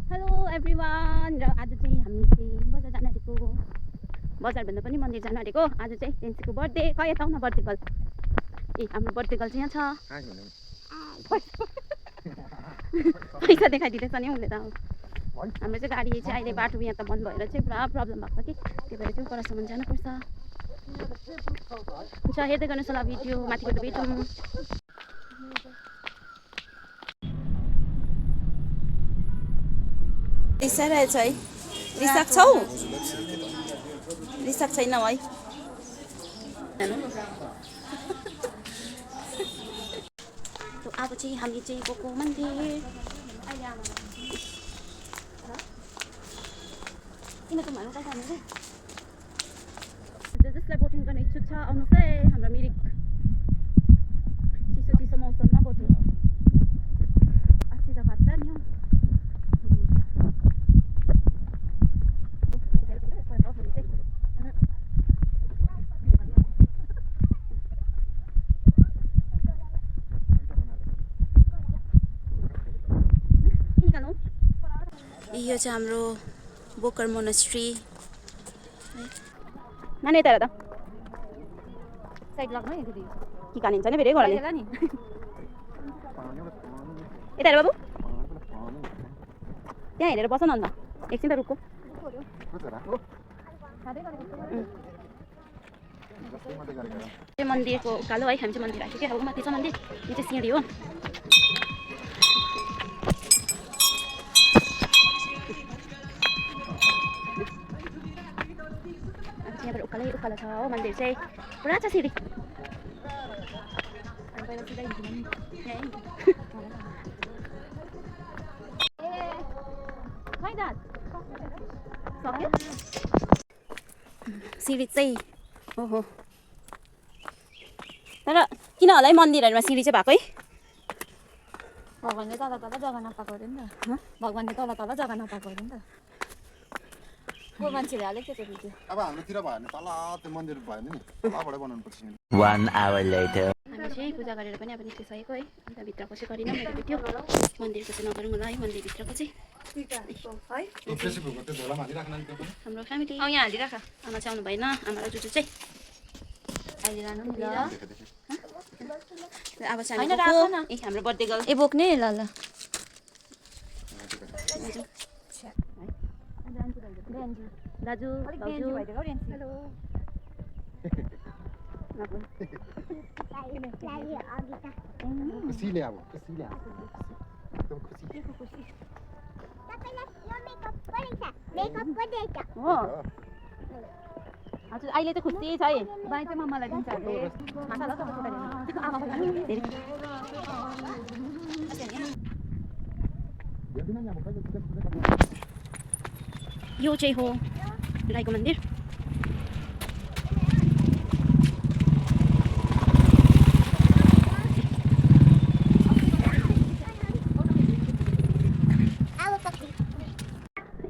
Hello everyone, र आज चाहिँ हामी चाहिँ बजार जान आँटेको। बजारभन्दा पनि मन्दिर जान आँटेको। आज चाहिँ जेन्सीको बर्थडे। कहिले त न बर्थडे गर्ल? ए हाम्रो बर्थडे गर्ल चाहिँ यहाँ छ। पैसा देखाइदिँदैछ नि उसले त। हाम्रो चाहिँ गाडी चाहिँ अहिले बाटो यहाँ त बन्द भएर चाहिँ पुरा प्रब्लम भएको छ कि, त्यही भएर चाहिँ परसम्म जानुपर्छ। हुन्छ, हेर्दै गर्नुहोस् होला भिडियो। माथिबाट भेटौँ। रिसाइरहेछ है? रिसाएको छौ? रिसाएको छैनौ है? अब चाहिँ हामी चाहिँ गएको मन्दिर। किन तुम्हारो कता जाने रे? जसलाई बोटिङ गर्ने इच्छुक छ आउनुहोस् है हाम्रो मिरिक। चिसो चिसो मौसममा बोटिङ। अस्ति त खतरा नि हौ। यो चाहिँ हाम्रो बोकर मोनास्ट्री। नानी यता हेर त। साइड लाग्नु है दिदी। के कानिन्छ नि फेरि घरले? नि यता हेर बाबु। त्यहाँ हेरेर बस न अन्त। एकछिन त रुको। मन्दिरको उकालो है, हामी चाहिँ मन्दिर आएको के अब माथि छ मन्दिर। यो चाहिँ सिँढी हो। यहाँबाट उकालै उकालो छ हो मन्दिर चाहिँ। पुरा छ सिँढी। सिँढी चाहिँ ओहो, तर किन होला है मन्दिरहरूमा सिँढी चाहिँ भएको है? भगवानले तल तल जग्गा नपाएको अरे नि त। भगवानले तल तल जग्गा नपाएको अरे नि त। को मान्छेले हालेको थियो त्यो भिडियो। अब हाम्रोतिर भयो भने तल त्यो मन्दिर भयो नि, तलबाटै बनाउनु पर्छ नि। 1 hour later. हामी चाहिँ पूजा गरेर पनि अब निस्किसकेको है। अन्त भित्रको चाहिँ गरिनँ मैले भिडियो। मन्दिरको चाहिँ नगरौँ होला है, मन्दिरभित्रको चाहिँ। फेसबुकमा त्यो झोलामा हालिराख्न नि त्यो पनि। हाम्रो फ्यामिली यहाँ हालिराख। आमा चाहिँ आउनु भएन। आमा र जुजु चाहिँ अहिले लानु नि ल। अब चाहिँ हामी गएको। ए हाम्रो बर्थडे गर्ल। ए बोक्ने ल ल। दाजु दाजु हेलो। खुसीले अब खुसीले एकदम खुसी। हो हजुर, अहिले त खुसी छ है। बाई चाहिँ मम्मालाई दिन्छ अरे। यो चाहिँ हो राईको मन्दिर।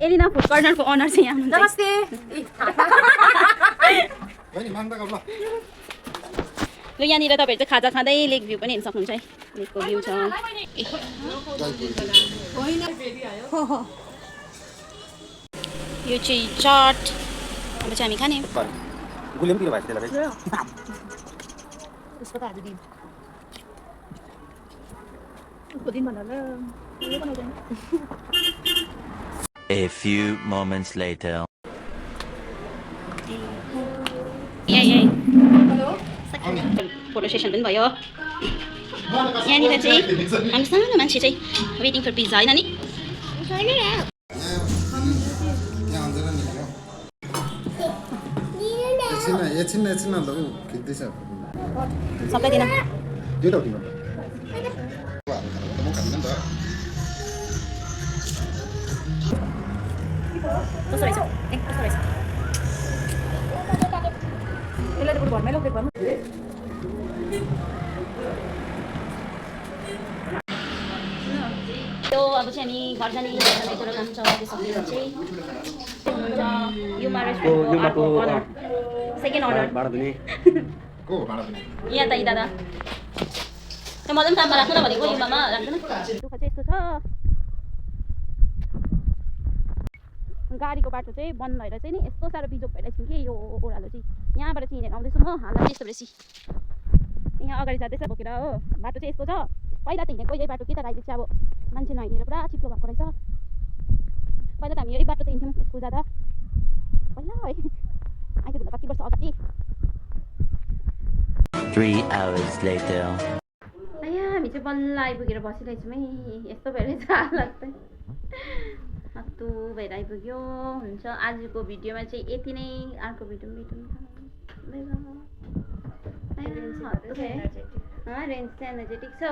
एलिना फुड कर्नरको ओनर चाहिँ यहाँ हुनुहुन्छ। नमस्ते। ल यहाँनिर तपाईँहरू चाहिँ खाजा खाँदै लेक भ्यू पनि हेर्न सक्नुहुन्छ है। लेकको भ्यू छ। यो चाहिँ चाट। अब चाहिँ हामी खाने। A few moments later. Photo session पनि भयो। यहाँनिर चाहिँ हामी सानो मान्छे चाहिँ वेटिङ फर पिज्जा होइन नि? एकछिन ल ऊ खिच्दैछ। सबै दिन कस्तो रहेछ? कस्तो रहेछ? यसलाई त घरमै लगेको भन्नु। त्यो अब चाहिँ हामी घर जाने प्रोग्राम छ। त्यो सकेर चाहिँ युमा रेस्टुरेन्टको अर्को सेकेन्ड अर्डर को भाडा पनि यहाँ त दादा त मलाई पनि काममा राख्नु न भनेको युमामा राख्दैन। दुःख चाहिँ यस्तो छ। गाडीको बाटो चाहिँ बन्द भएर चाहिँ नि यस्तो साह्रो बिजोग भइरहेको छ कि यो ओह्रालो चाहिँ यहाँबाट चाहिँ हिँडेर आउँदैछु म हालमा यस्तो बेसी यहाँ अगाडि जाँदैछ बोकेर हो बाटो चाहिँ यस्तो छ पहिला त हिँडेको यही बाटो के तर अहिले चाहिँ अब मान्छे नहिँडेर पुरा चिप्लो भएको रहेछ पहिला त हामी यही बाटो त हिँड्थ्यौँ स्कुल जाँदा पहिला है आइदिनुभन्दा कति वर्ष अगाडि 3 hours later. यहाँ हामी चाहिँ बल्ल आइपुगेर बसिरहेछौँ है यस्तो भइरहेछ हालत चाहिँ हत्तु भएर आइपुग्यो हुन्छ आजको भिडियोमा चाहिँ यति नै अर्को भिडियोमा भेटौँ रेन्ज चाहिँ एनर्जेटिक छ